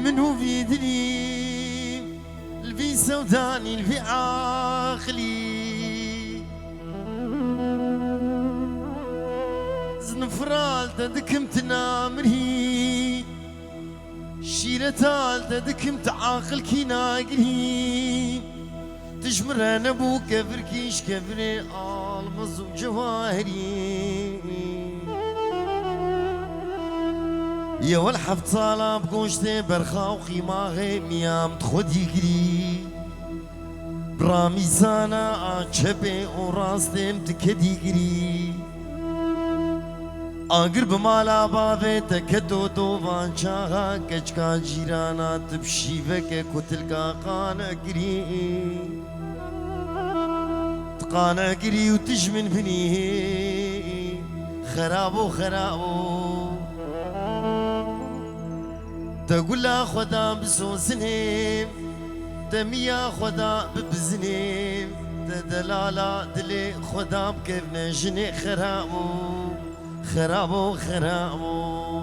لمنو في دلي الفي سوداني الفي عاقلي زنفرال تدكم تنامري شيرتال تدكم تعاقل كي ناقلي تجمر انا بو كفر كيش كفر المز وجواهري يا والحفظ طالب قوشتي برخا وقيماغي ميام تخدي قري براميزانا عجبي وراستي متكدي قري اقرب مالا بابي تكدو دوبان شاغا كجكا جيرانا تبشيفك كتلكا قانا قري تقانا قري وتجمن بنيه خرابو خرابو تقول لا خدا بسوسنهم تميا خدا ببزنهم تدلالا دلي خدا بكيف نجني خرابو خرابو خرابو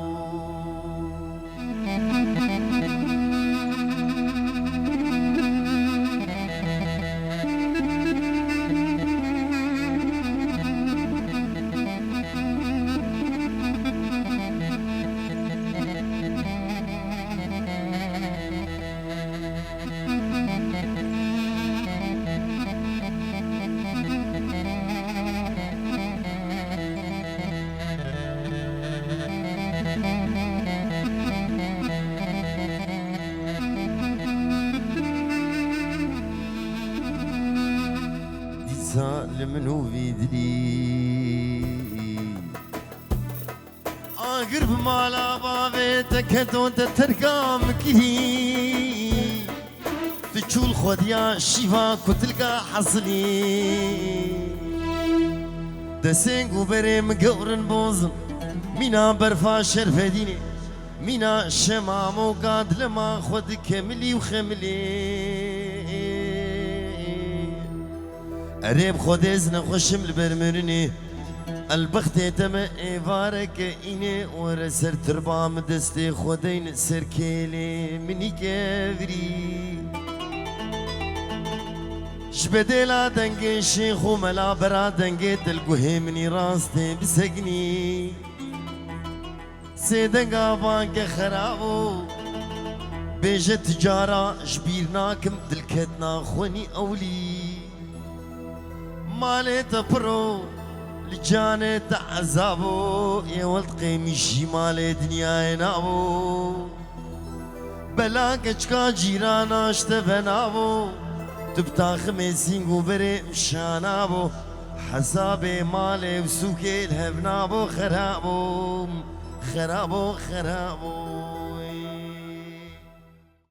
لمنو في دلي اقرب مالا بابي تكدو تترقى مكلي تشول خديا شيفا كتلقى حصلي دسنقو بري مقورن بوزن مينا برفا شرفديني مينا شمامو قاد لما خد كملي وخملي قريب خودز نخشم البرمرني البخت تم إيفارك إني ورسر تربام دستي خودين سركيلي مني كافري شبدلا دنگي شيخ وملا برا دنگي تلقوه مني راستي بسقني سيدنگا بانك خرابو بيجة تجارة جبيرناكم دلكتنا خوني أولي مالت برو لجانت عذابو يا ولد قيمشي مال دنيا نابو بلاك اشكا جيرانا اشتبنابو تبتا خميسين قبري مشانابو حسابي مالي وسوكي الهبنابو خرابو خرابو خرابو